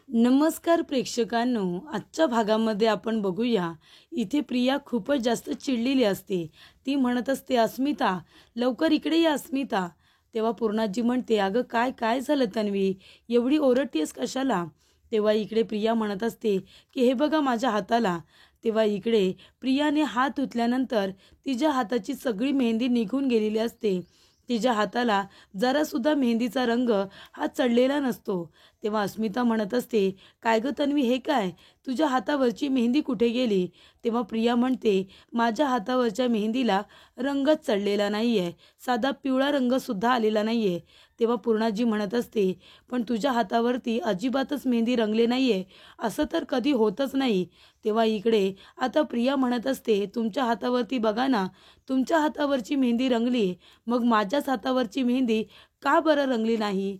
नमस्कार प्रेक्षकांनो, आजच्या भागामध्ये आपण बघूया. इथे प्रिया खूपच जास्त चिडलेली असते. ती म्हणत असते, अस्मिता लवकर इकडे या अस्मिता. तेव्हा पूर्णाजी म्हणते, अगं काय काय झालं तन्वी, एवढी ओरडतेस कशाला? तेव्हा इकडे प्रिया म्हणत असते की हे बघा माझ्या हाताला. तेव्हा इकडे प्रियाने हात धुतल्यानंतर तिच्या हाताची सगळी मेहंदी निघून गेलेली असते. तिच्या हाताला जरासुद्धा मेहंदीचा रंग हा चढलेला नसतो. तेव्हा अस्मिता म्हणत असते, काय गं तन्वी, हे काय, तुझ्या हातावरची मेहंदी कुठे गेली? तेव्हा प्रिया म्हणते, माझ्या हातावरच्या मेहंदीला रंगच चढलेला नाही आहे, साधा पिवळा रंगसुद्धा आलेला नाही आहे. तेव्हा पूर्णाजी म्हणत असते, पण तुझ्या हातावरती अजिबातच मेहंदी रंगले नाही आहे, असं तर कधी होतच नाही. तेव्हा इकडे आता प्रिया म्हणत असते, तुमच्या हातावरती बघा ना, तुमच्या हातावरची मेहंदी रंगली, मग माझ्याच हातावरची मेहंदी का बरं रंगली नाही?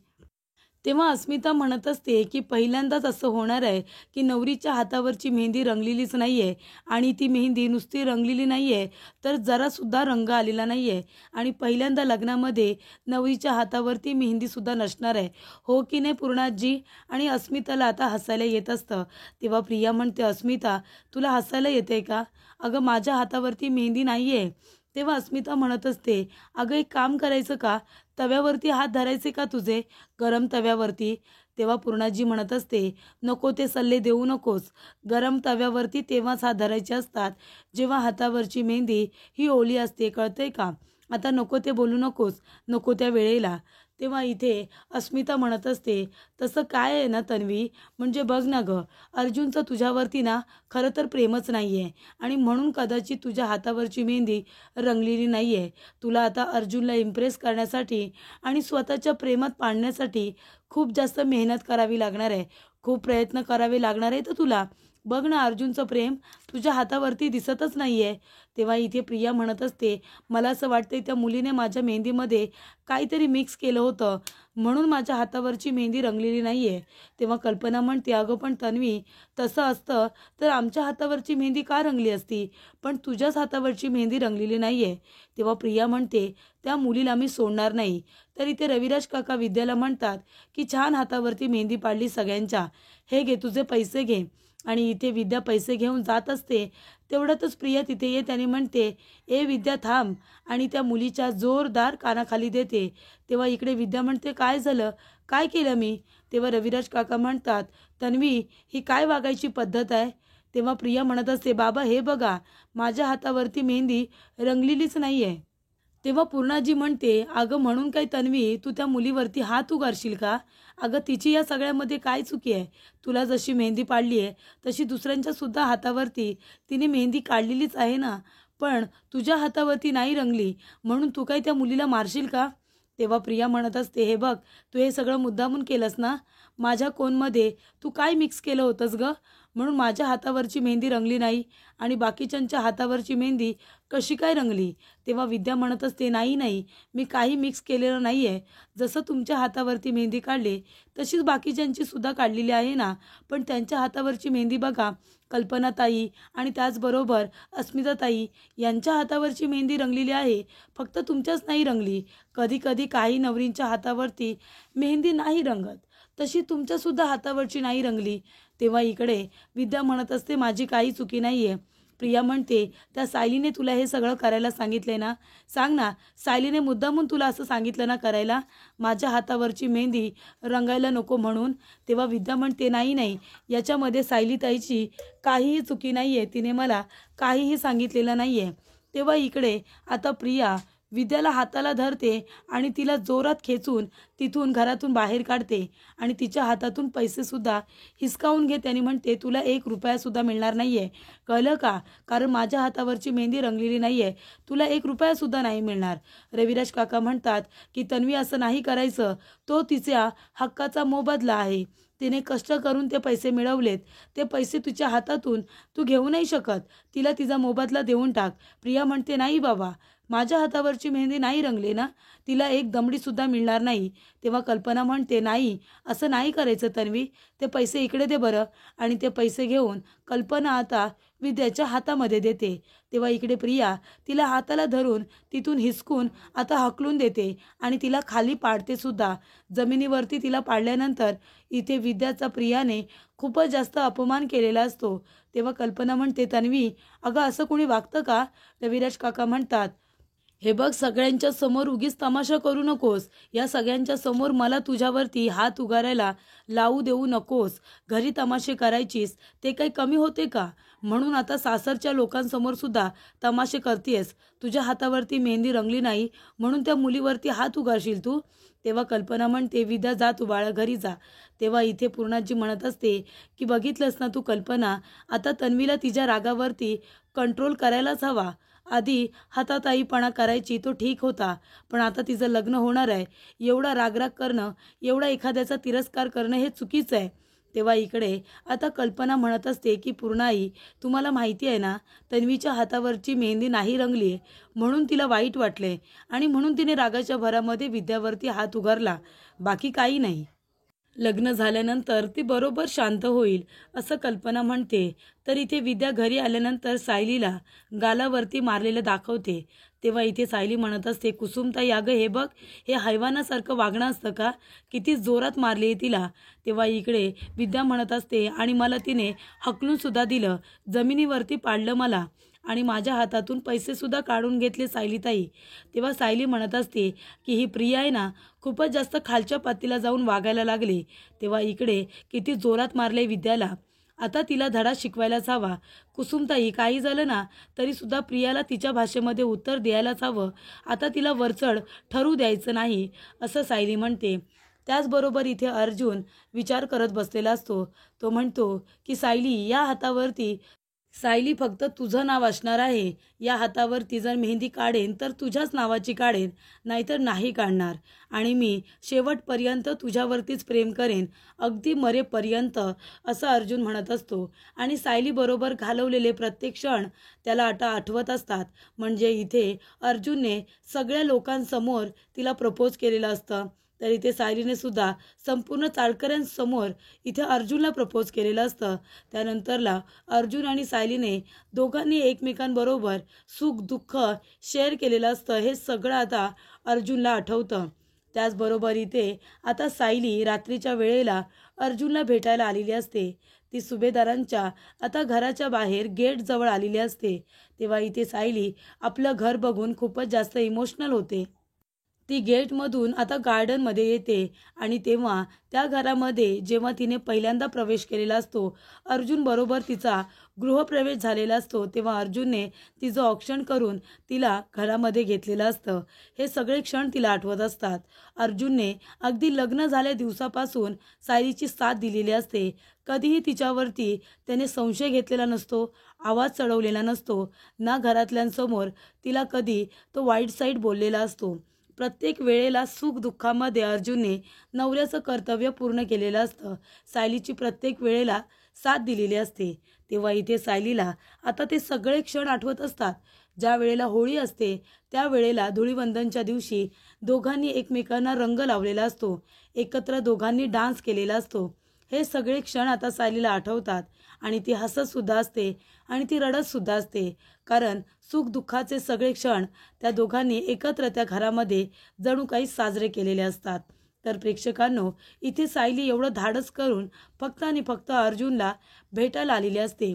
तेव्हा अस्मिता म्हणत असते की पहिल्यांदाच असं होणार आहे की नवरीच्या हातावरची मेहंदी रंगलेलीच नाही आहे आणि ती मेहंदी नुसती रंगलेली नाही आहे, तर जरासुद्धा रंग आलेला नाही आहे आणि पहिल्यांदा लग्नामध्ये नवरीच्या हातावरती मेहंदीसुद्धा नसणार आहे. हो की नाही पूर्णाजी? आणि अस्मिताला आता हसायला येत असतं. तेव्हा प्रिया म्हणते, अस्मिता तुला हसायला येते का? अगं माझ्या हातावरती मेहंदी नाही आहे. तेव्हा अस्मिता म्हणत असते, अगं एक काम करायचं का, तव्यावरती हात धरायचे का तुझे, गरम तव्यावरती? तेव्हा पूर्णाजी म्हणत असते, नको ते सल्ले देऊ नकोस. गरम तव्यावरती तेव्हाच हात धरायचे असतात जेव्हा हातावरची मेहंदी ही ओली असते, कळतंय का? आता नको ते बोलू नकोस, नको त्या वेळेला. तेव्हा इथे अस्मिता म्हणत असते, तसं काय आहे ना तन्वी, म्हणजे बघ ना गं, अर्जुनचं तुझ्यावरती ना खरं तर प्रेमच नाही आहे आणि म्हणून कदाचित तुझ्या हातावरची मेहंदी रंगलेली नाही आहे. तुला आता अर्जुनला इम्प्रेस करण्यासाठी आणि स्वतःच्या प्रेमात पाडण्यासाठी खूप जास्त मेहनत करावी लागणार आहे, खूप प्रयत्न करावे लागणार आहे तर तुला. बघ ना, अर्जुनचं प्रेम तुझ्या हातावरती दिसतच नाही आहे. तेव्हा इथे प्रिया म्हणत असते, मला असं वाटतंय त्या मुलीने माझ्या मेहंदीमध्ये काहीतरी मिक्स केलं होतं, म्हणून माझ्या हातावरची मेहंदी रंगलेली नाही आहे. तेव्हा कल्पना म्हणते, अगं पण तन्वी, तसं असतं तर आमच्या हातावरची मेहंदी का रंगली असती, पण तुझ्याच हातावरची मेहंदी रंगलेली नाही आहे. तेव्हा प्रिया म्हणते, त्या मुलीला मी सोडणार नाही. तर इथे रविराज काका विद्याला म्हणतात की छान हातावरती मेहंदी पाडली सगळ्यांच्या, हे घे तुझे पैसे घे. आणि इथे विद्या पैसे घेऊन जात असते. तेवढ्यातच प्रिया तिथे येते आणि म्हणते, ए विद्या थांब, आणि त्या मुलीच्या जोरदार कानाखाली देते. तेव्हा इकडे विद्या म्हणते, काय झालं, काय केलं मी? तेव्हा रविराज काका म्हणतात, तन्वी ही काय वागायची पद्धत आहे? तेव्हा प्रिया म्हणत असते, बाबा हे बघा, माझ्या हातावरती मेहंदी रंगलेलीच नाही आहे. तेव्हा पूर्णाजी म्हणते, अगं म्हणून काय तन्वी, तू त्या मुलीवरती हात उगारशील का? अगं तिची या सगळ्यामध्ये काय चुकी आहे? तुला जशी मेहंदी पाडली आहे तशी दुसऱ्यांच्या सुद्धा हातावरती तिने मेहंदी काढलेलीच आहे ना, पण तुझ्या हातावरती नाही रंगली म्हणून तू काय त्या मुलीला मारशील का? तेव्हा प्रिया म्हणत असते, हे बघ, तू हे सगळं मुद्दामून केलंस ना, माझ्या कोनमध्ये तू काय मिक्स केलं होतंस गं, म्हणून माझ्या हातावरची मेहंदी रंगली नाही आणि बाकीच्यांच्या हातावरची मेहंदी कशी काय रंगली? तेव्हा विद्या म्हणत असते, नाही नाही, मी काही मिक्स केलेलं नाही आहे. जसं तुमच्या हातावरती मेहंदी काढली तशीच बाकीच्यांची सुद्धा काढलेली आहे ना, पण त्यांच्या हातावरची मेहंदी बघा, कल्पनाताई आणि त्याचबरोबर अस्मिताताई यांच्या हातावरची मेहंदी रंगलेली आहे, फक्त तुमच्याच नाही रंगली. कधी कधी काही नवरींच्या हातावरती मेहंदी नाही रंगत, तशी तुमच्यासुद्धा हातावरची नाही रंगली. तेव्हा इकडे विद्या म्हणत असते, माझी काही चुकी नाही आहे. प्रिया म्हणते, त्या सायलीने तुला हे सगळं करायला सांगितले ना, सांग ना, सायलीने मुद्दामून तुला असं सांगितलं ना करायला, माझ्या हातावरची मेहंदी रंगायला नको म्हणून? तेव्हा विद्या म्हणते, नाही नाही, याच्यामध्ये सायलीताईची काहीही चुकी नाही आहे, तिने मला काहीही सांगितलेलं नाही आहे. तेव्हा इकडे आता प्रिया विद्याला हाताला धरते आणि तिला जोरात खेचून तिथून घरातून बाहेर काढते आणि तिच्या हातातून पैसेसुद्धा हिसकावून घेते आणि म्हणते, तुला 1 रुपयासुद्धा मिळणार नाही आहे, कळलं का? कारण माझ्या हातावरची मेहंदी रंगलेली नाही आहे, तुला 1 रुपयासुद्धा नाही मिळणार. रविराज काका म्हणतात की तन्वी असं नाही करायचं, तो तिच्या हक्काचा मोबदला आहे, तिने कष्ट करून ते पैसे मिळवलेत, ते पैसे तिच्या हातातून तू घेऊ नाही शकत, तिला तिचा मोबदला देऊन टाक. प्रिया म्हणते, नाही बाबा, माझ्या हातावरची मेहंदी नाही रंगली ना, तिला एक दमडीसुद्धा मिळणार नाही. तेव्हा कल्पना म्हणते, नाही, असं नाही करायचं तन्वी, ते पैसे इकडे दे बरं. आणि ते पैसे घेऊन कल्पना आता विद्याच्या हातामध्ये देते. तेव्हा इकडे प्रिया तिला हाताला धरून तिथून हिसकून आता हकलून देते आणि तिला खाली पाडते सुद्धा. जमिनीवरती तिला पाडल्यानंतर इथे विद्याचा प्रियाने खूपच जास्त अपमान केलेला असतो. तेव्हा कल्पना म्हणते, तन्वी अगं असं कोणी वागतं का? रविराज काका म्हणतात, हे बघ, सगळ्यांच्या समोर उगीच तमाशा करू नकोस. या सगळ्यांच्या समोर मला तुझ्यावरती हात उगारायला लावू देऊ नकोस. घरी तमाशे करायचीस ते काही कमी होते का? म्हणून आता सासरच्या लोकांसमोर सुद्धा तमाशे करतेस. तुझ्या हातावरती मेहंदी रंगली नाही म्हणून त्या मुलीवरती हात उगारशील तू? तेव्हा कल्पना म्हणते, विद्या जा तू बाळा, घरी जा. तेव्हा इथे पूर्णाजी म्हणत असते की बघितलंस ना तू कल्पना, आता तन्वीला तिच्या रागावरती कंट्रोल करायलाच हवा. आधी हाताताईपणा करायची तो ठीक होता, पण आता तिचं लग्न होणार आहे. एवढा रागराग करणं, एवढा एखाद्याचा तिरस्कार करणं हे चुकीचं आहे. तेव्हा इकडे आता कल्पना म्हणत असते की पूर्णाई, तुम्हाला माहिती आहे ना, तन्वीच्या हातावरची मेहंदी नाही रंगली आहे म्हणून तिला वाईट वाटले आणि म्हणून तिने रागाच्या भरामध्ये विद्यावरती हात उगारला, बाकी काही नाही. लग्न झाल्यानंतर ती बरोबर शांत होईल असं कल्पना म्हणते. तर इथे विद्या घरी आल्यानंतर सायलीला गालावरती मारलेलं दाखवते. तेव्हा इथे सायली म्हणत असते, कुसुमताई अगं हे बघ, हे हैवानासारखं वागणं असतं का? किती जोरात मारले तिला. तेव्हा इकडे विद्या म्हणत असते, आणि मला तिने हकलून सुद्धा दिलं, जमिनीवरती पाडलं मला आणि माझ्या हातातून पैसे सुद्धा काढून घेतले सायलीताई. तेव्हा सायली म्हणत असते की ही प्रिया आहे ना, खूपच जास्त खालच्या पातीला जाऊन वागायला लागली. तेव्हा इकडे किती जोरात मारले विद्याला. आता तिला धडा शिकवायलाच हवा. कुसुमताई, काही झालं ना तरी सुद्धा प्रियाला तिच्या भाषेमध्ये उत्तर द्यायलाच हवं. आता तिला वरचढ ठरू द्यायचं नाही असं सायली म्हणते. त्याचबरोबर इथे अर्जुन विचार करत बसलेला असतो. तो म्हणतो की सायली, या हातावरती सायली फक्त तुझं नाव असणार आहे. या हातावरती जर मेहंदी काढेन तर तुझ्याच नावाची काढेन, नाहीतर नाही काढणार. आणि मी शेवटपर्यंत तुझ्यावरतीच प्रेम करेन, अगदी मरेपर्यंत, असं अर्जुन म्हणत असतो. आणि सायलीबरोबर घालवलेले प्रत्येक क्षण त्याला आता आठवत असतात. म्हणजे इथे अर्जुनने सगळ्या लोकांसमोर तिला प्रपोज केलेलं असतं, तर इथे सायलीने सुद्धा संपूर्ण चाळकऱ्यांसमोर इथे अर्जुनला प्रपोज केलेलं असतं. त्यानंतरला अर्जुन आणि सायलीने दोघांनी एकमेकांबरोबर सुख दुःख शेअर केलेलं असतं. हे सगळं आता अर्जुनला आठवतं. त्याचबरोबर इथे आता सायली रात्रीच्या वेळेला अर्जुनला भेटायला आलेली असते. ती सुभेदारांच्या आता घराच्या बाहेर गेटजवळ आलेली असते. तेव्हा इथे सायली आपलं घर बघून खूपच जास्त इमोशनल होते. ती गेटमधून आता गार्डनमध्ये येते आणि तेव्हा त्या घरामध्ये जेव्हा तिने पहिल्यांदा प्रवेश केलेला असतो, अर्जुन बरोबर तिचा गृहप्रवेश झालेला असतो, तेव्हा अर्जुनने तिचं औक्षण करून तिला घरामध्ये घेतलेलं असतं. हे सगळे क्षण तिला आठवत असतात. अर्जुनने अगदी लग्न झाल्या दिवसापासून सायलीची साथ दिलेली असते. कधीही तिच्यावरती त्याने संशय घेतलेला नसतो, आवाज चढवलेला नसतो, ना घरातल्यांसमोर तिला कधी तो वाईट साईड बोललेला असतो. प्रत्येक वेळेला सुख दुःखामध्ये अर्जुनने नवऱ्याचं कर्तव्य पूर्ण केलेलं असतं. सायलीची प्रत्येक वेळेला साथ दिलेली असते. तेव्हा इथे सायलीला आता ते सगळे क्षण आठवत असतात. ज्या वेळेला होळी असते त्यावेळेला धुळीवंदनच्या दिवशी दोघांनी एकमेकांना रंग लावलेला असतो, एकत्र दोघांनी डान्स केलेला असतो. हे सगळे क्षण आता सायलीला आठवतात आणि ती हसतसुद्धा असते आणि ती रडतसुद्धा असते, कारण सुखदुःखाचे सगळे क्षण त्या दोघांनी एकत्र त्या घरामध्ये जणू काही साजरे केलेले असतात. तर प्रेक्षकांनो, इथे सायली एवढं धाडस करून फक्त आणि फक्त अर्जुनला भेटायला आलेली असते.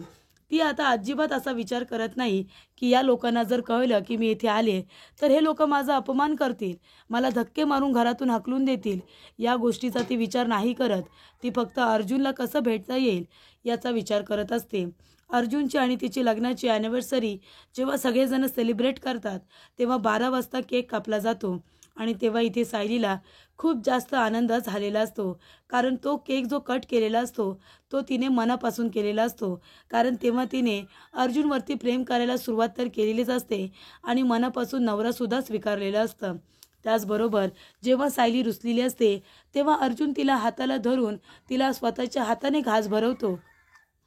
ती आता अजिबात असा विचार करत नाही की या लोकांना जर कळलं की मी इथे आले तर हे लोक माझा अपमान करतील, मला धक्के मारून घरातून हाकलून देतील. या गोष्टीचा ती विचार नाही करत. ती फक्त अर्जुनला कसं भेटता येईल याचा विचार करत असते. अर्जुनची आणि तिची लग्नाची ॲनिव्हर्सरी जेव्हा सगळेजण सेलिब्रेट करतात तेव्हा 12 वाजता केक कापला जातो आणि तेव्हा इथे सायलीला खूप जास्त आनंद झालेला असतो, कारण तो केक जो कट केलेला असतो तो तिने मनापासून केलेला असतो. कारण तेव्हा तिने अर्जुनवरती प्रेम करायला सुरुवात तर केलेलीच असते आणि मनापासून नवरासुद्धा स्वीकारलेलं असतं. त्याचबरोबर जेव्हा सायली रुसलेली असते तेव्हा अर्जुन तिला हाताला धरून तिला स्वतःच्या हाताने घास भरवतो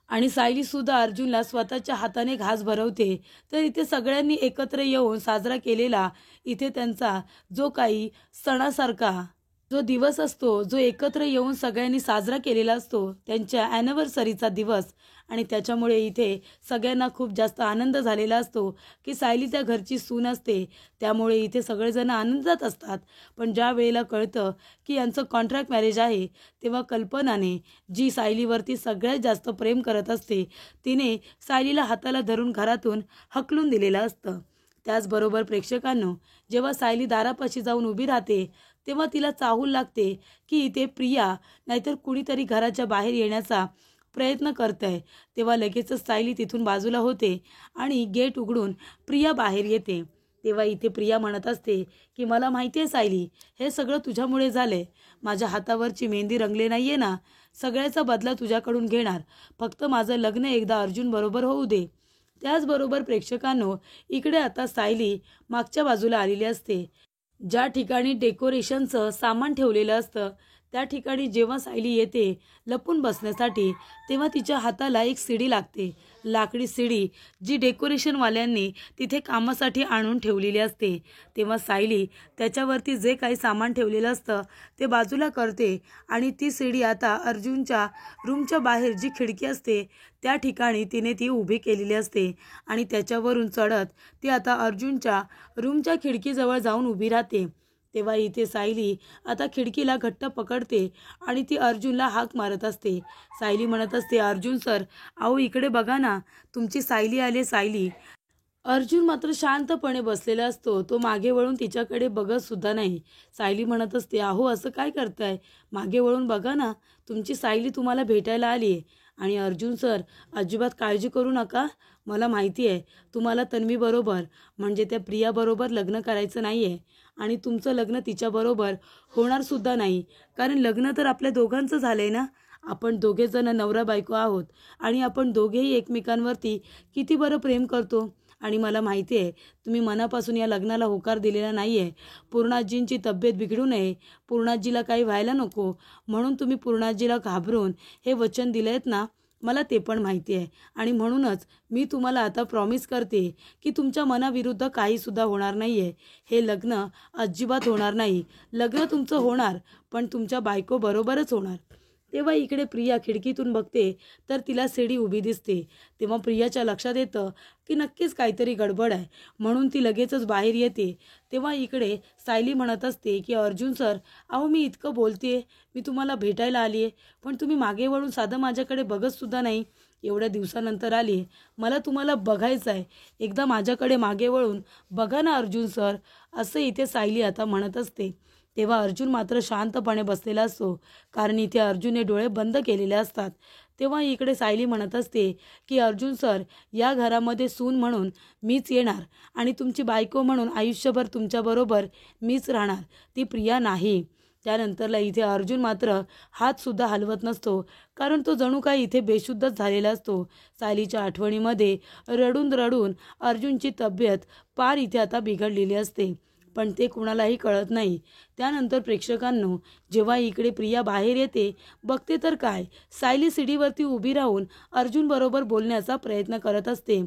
आणि सायलीसुद्धा अर्जुनला स्वतःच्या हाताने घास भरवते. तर इथे सगळ्यांनी एकत्र येऊन साजरा केलेला इथे त्यांचा जो काही सणासारखा जो दिवस असतो, जो एकत्र येऊन सगळ्यांनी साजरा केलेला असतो, त्यांच्या ॲनिव्हर्सरीचा दिवस. आणि त्याच्यामुळे इथे सगळ्यांना खूप जास्त आनंद झालेला असतो की सायली त्या घरची सून असते. त्यामुळे इथे सगळेजण आनंदात असतात. पण ज्या वेळेला कळतं की यांचं कॉन्ट्रॅक्ट मॅरेज आहे, तेव्हा कल्पनाने, जी सायलीवरती सगळ्यात जास्त प्रेम करत असते, तिने सायलीला हाताला धरून घरातून हकलून दिलेलं असतं. त्याचबरोबर प्रेक्षकांनो, जेव्हा सायली दारापाशी जाऊन उभी राहते, तेव्हा तिला चाहूल लागते की इथे प्रिया नाहीतर कुणीतरी घराच्या बाहेर येण्याचा प्रयत्न करत आहे. तेव्हा लगेचच सायली तिथून बाजूला होते आणि गेट उघडून प्रिया बाहेर येते. तेव्हा इथे प्रिया म्हणत असते की मला माहिती आहे सायली, हे सगळं तुझ्यामुळे झालंय. माझ्या हातावरची मेहंदी रंगले नाहीये ना, सगळ्याचा बदला तुझ्याकडून घेणार. फक्त माझं लग्न एकदा अर्जुन बरोबर होऊ दे. त्याचबरोबर प्रेक्षकांनो, इकडे आता सायली मागच्या बाजूला आलेली असते. ज्या ठिकाणी डेकोरेशनचं सामान ठेवलेलं असतं, त्या ठिकाणी जेव्हा सायली येते लपून बसण्यासाठी, तेव्हा तिच्या हाताला एक शिडी लागते, लाकडी शिडी, जी डेकोरेशनवाल्यांनी तिथे कामासाठी आणून ठेवलेली असते. तेव्हा सायली त्याच्यावरती जे काही सामान ठेवलेलं असतं ते बाजूला करते आणि ती शिडी आता अर्जुनच्या रूमच्या बाहेर जी खिडकी असते त्या ठिकाणी तिने ती उभी केलेली असते आणि त्याच्यावरून चढत ती आता अर्जुनच्या रूमच्या खिडकीजवळ जाऊन उभी राहते. तेव्हा इथे सायली आता खिडकीला घट्ट पकडते आणि ती अर्जुनला हाक मारत असते. सायली म्हणत असते, अर्जुन सर, अहो इकडे बघा ना, तुमची सायली आली सायली. अर्जुन मात्र शांतपणे बसलेला असतो. तो मागे वळून तिच्याकडे बघत सुद्धा नाही. सायली म्हणत असते, अहो असं काय करताय, मागे वळून बघा ना, तुमची सायली तुम्हाला भेटायला आली आहे. आणि अर्जुन सर, अजिबात काळजी करू नका. मला माहिती आहे तुम्हाला तन्वीबरोबर म्हणजे त्या प्रियाबरोबर लग्न करायचं नाही आहे आणि तुमचं लग्न तिच्याबरोबर होणारसुद्धा नाही. कारण लग्न तर आपल्या दोघांचं झालं आहे ना. आपण दोघेजण नवरा बायको आहोत आणि आपण दोघेही एकमेकांवरती किती बरं प्रेम करतो. आणि मला माहिती आहे तुम्ही मनापासून या लग्नाला होकार दिलेला नाही आहे. पूर्णाजींची तब्येत बिघडू नये, पूर्णाजीला काही व्हायला नको म्हणून तुम्ही पूर्णाजीला घाबरून हे वचन दिलं आहेत ना. मला ते पण माहिती आहे आणि म्हणूनच मी तुम्हाला आता प्रॉमिस करते की तुमच्या मनाविरुद्ध काहीसुद्धा होणार नाही आहे. हे लग्न अजिबात होणार नाही. लग्न तुमचं होणार पण तुमच्या बायकोबरोबरच होणार. तेव्हा इकडे प्रिया खिडकीतून बघते तर तिला शिडी उभी दिसते. तेव्हा प्रियाच्या लक्षात येतं की नक्कीच काहीतरी गडबड आहे, म्हणून ती लगेचच बाहेर येते. तेव्हा इकडे सायली म्हणत असते की अर्जुन सर, अहो मी इतकं बोलते, मी तुम्हाला भेटायला आली आहे, पण तुम्ही मागे वळून साधं माझ्याकडे बघतसुद्धा नाही. एवढ्या दिवसानंतर आली आहे, मला तुम्हाला बघायचं आहे, एकदा माझ्याकडे मागे वळून बघा ना अर्जुन सर, असं इथे सायली आता म्हणत असते. तेव्हा अर्जुन मात्र शांतपणे बसलेला असतो, कारण इथे अर्जुनने डोळे बंद केलेले असतात. तेव्हा इकडे सायली म्हणत असते की अर्जुन सर, या घरामध्ये सून म्हणून मीच येणार आणि तुमची बायको म्हणून आयुष्यभर तुमच्याबरोबर मीच राहणार, ती प्रिया नाही. त्यानंतरला इथे अर्जुन मात्र हातसुद्धा हलवत नसतो, कारण तो जणू काही इथे बेशुद्धच झालेला असतो. सायलीच्या आठवणीमध्ये रडून रडून अर्जुनची तब्येत पार इथे आता बिघडलेली असते, पण ते कुणालाही कळत नाही. त्यानंतर प्रेक्षकांनो, जेव्हा इकडे प्रिया बाहेर येते बघते तर काय, सायली शिडीवरती उभी राहून अर्जुनबरोबर बोलण्याचा प्रयत्न करत असते.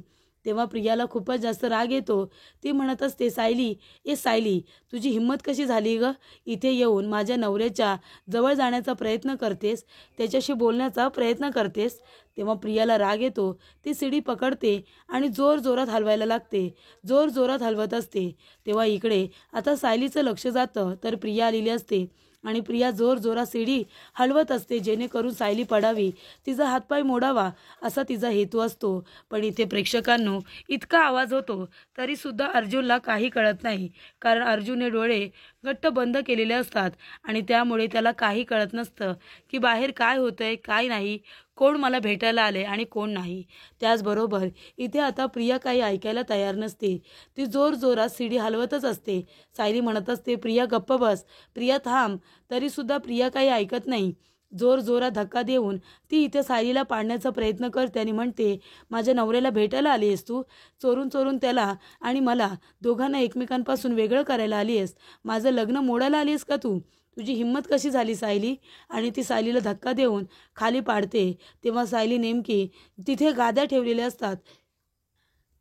तेव्हा प्रियाला खूपच जास्त राग येतो. ती म्हणत असते, सायली, ए सायली, तुझी हिंमत कशी झाली ग, इथे येऊन माझ्या नवऱ्याच्या जवळ जाण्याचा प्रयत्न करतेस, त्याच्याशी बोलण्याचा प्रयत्न करतेस. तेव्हा प्रियाला राग येतो. ती शिडी पकडते आणि जोरजोरात हलवायला लागते, जोरजोरात हलवत असते. तेव्हा इकडे आता सायलीचं लक्ष जातं तर प्रिया आलेली असते आणि प्रिया जोरजोरात शिडी हलवत असते, जेणेकरून सायली पडावी, तिचा हातपाय मोडावा असा तिचा हेतू असतो. पण इथे प्रेक्षकांनो, इतका आवाज होतो तरीसुद्धा अर्जुनला काही कळत नाही, कारण अर्जुनने डोळे घट्ट बंद केलेले असतात आणि त्यामुळे त्याला काही कळत नसतं की बाहेर काय होतंय काय नाही, कोण मला भेटायला आले आणि कोण नाही. त्याचबरोबर इथे आता प्रिया काही ऐकायला तयार नसते. ती जोरजोरात शिडी हलवतच असते. सायली म्हणत असते, प्रिया गप्प बस, प्रिया थांब. तरीसुद्धा प्रिया काही ऐकत नाही. जोरजोरात धक्का देऊन ती इथे सायलीला पाडण्याचा प्रयत्न करते आणि म्हणते, माझ्या नवऱ्याला भेटायला आली आहेस तू, चोरून चोरून त्याला आणि मला दोघांना एकमेकांपासून वेगळं करायला आली आहेस, माझं लग्न मोडायला आली आहेस का तू, तुझी हिंमत कशी झाली सायली. आणि ती सायलीला धक्का देऊन खाली पाडते. तेव्हा सायली नेमकी तिथे गाद्या ठेवलेल्या असतात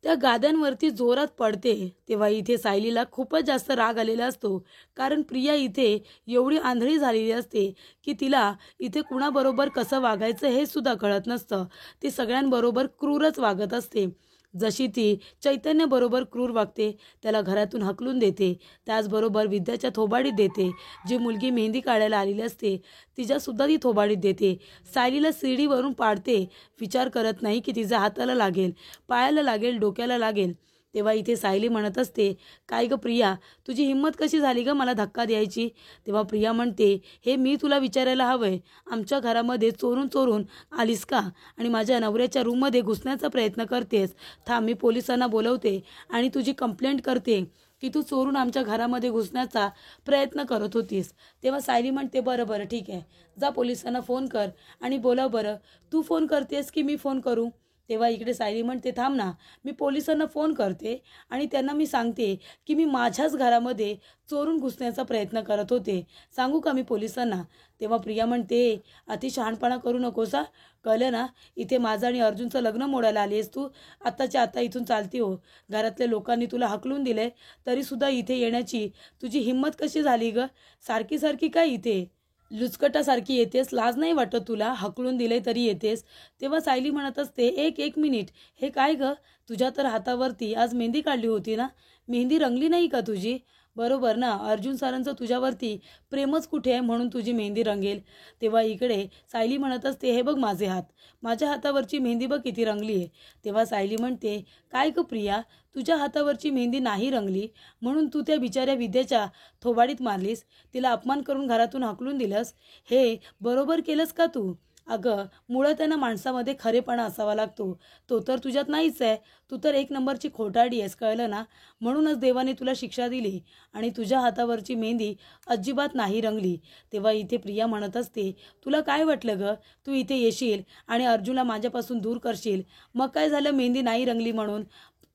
त्या गाद्यांवरती जोरात पडते तेव्हा इथे सायलीला खूपच जास्त राग आलेला असतो. कारण प्रिया इथे एवढी आंधळी झालेली असते की तिला इथे कुणाबरोबर कसं वागायचं हे सुद्धा कळत नसतं. ती सगळ्यांबरोबर क्रूरच वागत असते. जशी ती चैतन्यबरोबर क्रूर वागते, त्याला घरातून हकलून देते, त्याचबरोबर विद्याच्या थोबाडीत देते. जी मुलगी मेहंदी काढायला आलेली असते तिच्यासुद्धा ती थोबाडीत देते. सायलीला शिडीवरून पाडते, विचार करत नाही की तिच्या हाताला लागेल, पायाला लागेल, डोक्याला लागेल. तेव्हा इथे सायली म्हणत असते, काय गं प्रिया, तुझी हिंमत कशी झाली गं मला धक्का द्यायची? तेव्हा प्रिया म्हणते, हे मी तुला विचारायला हवंय, आमच्या घरामध्ये चोरून चोरून आलीस का आणि माझ्या नवऱ्याच्या रूममध्ये घुसण्याचा प्रयत्न करतेस? थांब, मी पोलिसांना बोलवते आणि तुझी कंप्लेंट करते की तू चोरून आमच्या घरामध्ये घुसण्याचा प्रयत्न करत होतीस. तेव्हा सायली म्हणते, बरं बरं ठीक आहे, जा पोलिसांना फोन कर आणि बोलाव बरं. तू फोन करतेस की मी फोन करू? तेव्हा इकडे सायली म्हणते, थांब ना, मी पोलिसांना फोन करते आणि त्यांना मी सांगते की मी माझ्याच घरामध्ये चोरून घुसण्याचा प्रयत्न करत होते. सांगू का मी पोलिसांना? तेव्हा प्रिया म्हणते, अति शहाणपणा करू नकोस हा, कळलं ना? इथे माझं आणि अर्जुनचं लग्न मोडायला आली आहेस तू. आत्ताच्या आत्ता इथून चालती हो. घरातल्या लोकांनी तुला हकलून दिले तरीसुद्धा इथे येण्याची तुझी हिंमत कशी झाली गं? सारखी सारखी काय इथे लुचकटासारखी येतेस? लाज नाही वाटत तुला? हकलून दिले तरी येतेस. तेव्हा सायली म्हणत असते, एक मिनिट, हे काय गं? तुझ्या तर हातावरती आज मेहंदी काढली होती ना? मेहंदी रंगली नाही का तुझी? बरोबर ना, अर्जुन सरांचं तुझ्यावरती प्रेमच कुठे आहे म्हणून तुझी मेहंदी रंगेल. तेव्हा इकडे सायली म्हणत असते, हे बघ माझे हात, माझ्या हातावरची मेहंदी बघ किती रंगली आहे. तेव्हा सायली म्हणते, काय गं प्रिया, तुझ्या हातावरची मेहंदी नाही रंगली म्हणून तू त्या बिचाऱ्या विद्याच्या थोबाडीत मारलीस, तिला अपमान करून घरातून हाकलून दिलंस? हे बरोबर केलंस का तू? अगं, मुळात त्यांना माणसामध्ये खरेपणा असावा लागतो, तो तर तुझ्यात नाहीच आहे. तू तर एक नंबरची खोटारडी आहेस, कळलं ना? म्हणूनच देवाने तुला शिक्षा दिली आणि तुझ्या हातावरची मेहंदी अजिबात नाही रंगली. तेव्हा इथे प्रिया म्हणत असते, तुला काय वाटलं गं, तू इथे येशील आणि अर्जुनला माझ्यापासून दूर करशील? मग काय झालं मेहंदी नाही रंगली म्हणून?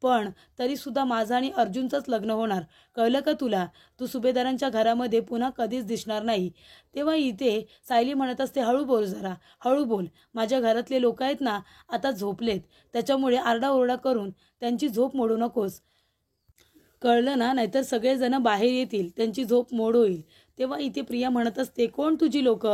पण तरीसुद्धा माझं आणि अर्जुनचंच लग्न होणार, कळलं का तुला? तू सुभेदारांच्या घरामध्ये पुन्हा कधीच दिसणार नाही. तेव्हा इथे सायली म्हणत असते, हळू बोल जरा, हळू बोल. माझ्या घरातले लोक आहेत ना, आता झोपलेत, त्याच्यामुळे आरडाओरडा करून त्यांची झोप मोडू नकोस, कळलं ना? नाहीतर सगळेजण बाहेर येतील, त्यांची झोप मोड होईल. तेव्हा इथे प्रिया म्हणत असते, कोण तुझी लोक,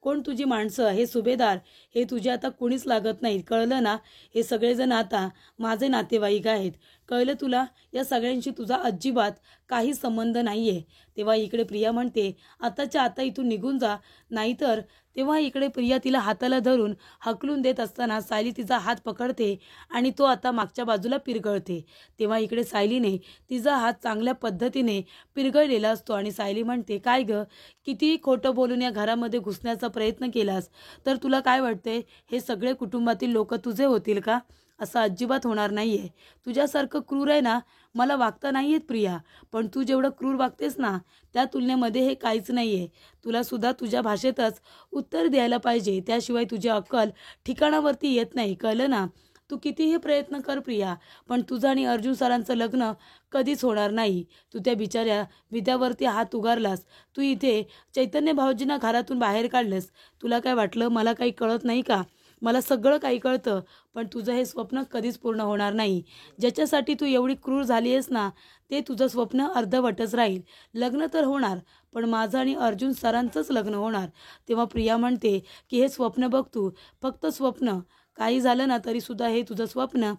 कोण तुझी माणसं? हे सुभेदार हे तुझे आता कुणीच लागत नाहीत, कळलं ना? हे सगळेजण आता माझे नातेवाईक आहेत, कळलं तुला? या सगळ्यांशी तुझा अजिबात काही संबंध नाही आहे. तेव्हा इकडे प्रिया म्हणते, आताच्या आता इथून निघून जा, नाहीतर. तेव्हा इकडे प्रिया तिला हाताला धरून हकलून देत असताना सायली तिचा हात पकडते आणि तो आता मागच्या बाजूला पिरगळते. तेव्हा इकडे सायलीने तिचा हात चांगल्या पद्धतीने पिरगळलेला असतो आणि सायली म्हणते, काय गं, किती खोटं बोलून या घरामध्ये घुसण्याचा प्रयत्न केलास तर तुला काय वाटते, हे सगळे कुटुंबातील लोक तुझे होतील का? असं अजिबात होणार नाही आहे. तुझ्यासारखं क्रूर आहे ना मला वागता नाही येत प्रिया, पण तू जेवढं क्रूर वागतेस ना त्या तुलनेमध्ये हे काहीच नाही आहे. तुलासुद्धा तुझ्या भाषेतच उत्तर द्यायला पाहिजे, त्याशिवाय तुझी अक्कल ठिकाणावरती येत नाही, कळलं ना? तू कितीही प्रयत्न कर प्रिया, पण तुझं आणि अर्जुन सरांचं लग्न कधीच होणार नाही. तू त्या बिचाऱ्या विद्यावरती हात उगारलास, तू इथे चैतन्य भाऊजींना घरातून बाहेर काढलंस. तुला काय वाटलं मला काही कळत नाही का? मला सगळं काही कळतं, पण तुझं हे स्वप्न कधीच पूर्ण होणार नाही. ज्याच्यासाठी तू एवढी क्रूर झाली आहेस ना, ते तुझं स्वप्न अर्धवटच राहील. लग्न तर होणार, पण माझं आणि अर्जुन सरांचंच लग्न होणार. तेव्हा प्रिया म्हणते की हे स्वप्न बघ तू, फक्त स्वप्न. काही झालं ना तरीसुद्धा हे तुझं स्वप्न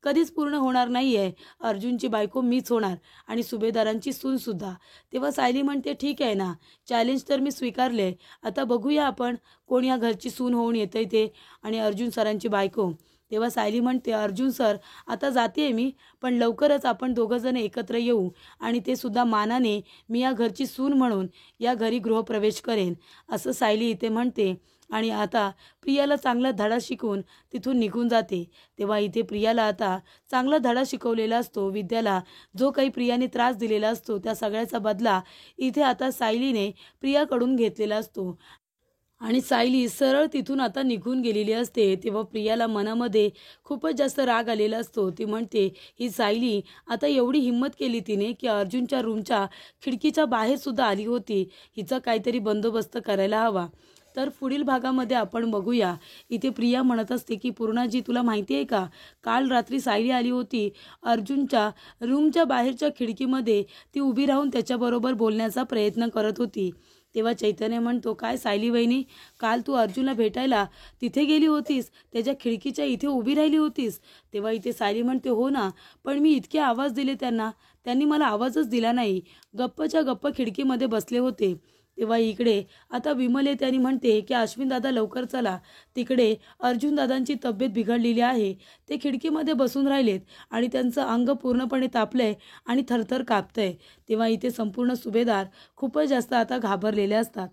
कधीच पूर्ण होणार नाही आहे. अर्जुनची बायको मीच होणार आणि सुभेदारांची सूनसुद्धा. तेव्हा सायली म्हणते, ठीक आहे ना, चॅलेंज तर मी स्वीकारले, आता बघूया आपण कोण या घरची सून होऊन येतंय ते. आणि अर्जुन सरांची बायको. तेव्हा सायली म्हणते, अर्जुन सर, आता जाते मी, पण लवकरच आपण दोघंजण एकत्र येऊ आणि ते सुद्धा मानाने मी या घरची सून म्हणून या घरी गृहप्रवेश करेन, असं सायली इथे म्हणते. आणि आता प्रियाला चांगला धडा शिकवून तिथून निघून जाते. तेव्हा इथे प्रियाला आता चांगला धडा शिकवलेला असतो. विद्याला जो काही प्रियाने त्रास दिलेला असतो त्या सगळ्याचा बदला इथे आता सायलीने प्रियाकडून घेतलेला असतो आणि सायली सरळ तिथून आता निघून गेलेली असते. तेव्हा प्रियाला मनामध्ये खूपच जास्त राग आलेला असतो. ती म्हणते, ही सायली आता एवढी हिंमत केली तिने की अर्जुनच्या रूमच्या खिडकीच्या बाहेर सुद्धा आली होती, हिचा काहीतरी बंदोबस्त करायला हवा. तर पुढील भागामध्ये आपण बघूया. इथे प्रिया म्हणत असते की पूर्णाजी, तुला माहिती आहे का, काल रात्री सायली आली होती. अर्जुनच्या रूमच्या बाहेरच्या खिडकीमध्ये ती उभी राहून त्याच्याबरोबर बोलण्याचा प्रयत्न करत होती. तेव्हा चैतन्य म्हणतो, काय सायली वहिनी, काल तू अर्जुनला भेटायला तिथे गेली होतीस, त्याच्या खिडकीच्या इथे उभी राहिली होतीस? तेव्हा इथे सायली म्हणते, हो ना, पण मी इतके आवाज दिले त्यांना, त्यांनी मला आवाजच दिला नाही. गप्पच्या गप्प खिडकीमध्ये बसले होते. तेव्हा इकडे आता विमल येते आणि म्हणते की अश्विन दादा लवकर चला, तिकडे अर्जुन दादांची तब्येत बिघडलेली आहे. ते खिडकीमध्ये बसून राहिलेत आणि त्यांचं अंग पूर्णपणे तापलंय आणि थरथर कापतंय. तेव्हा इथे संपूर्ण सुभेदार खूपच जास्त आता घाबरलेले असतात.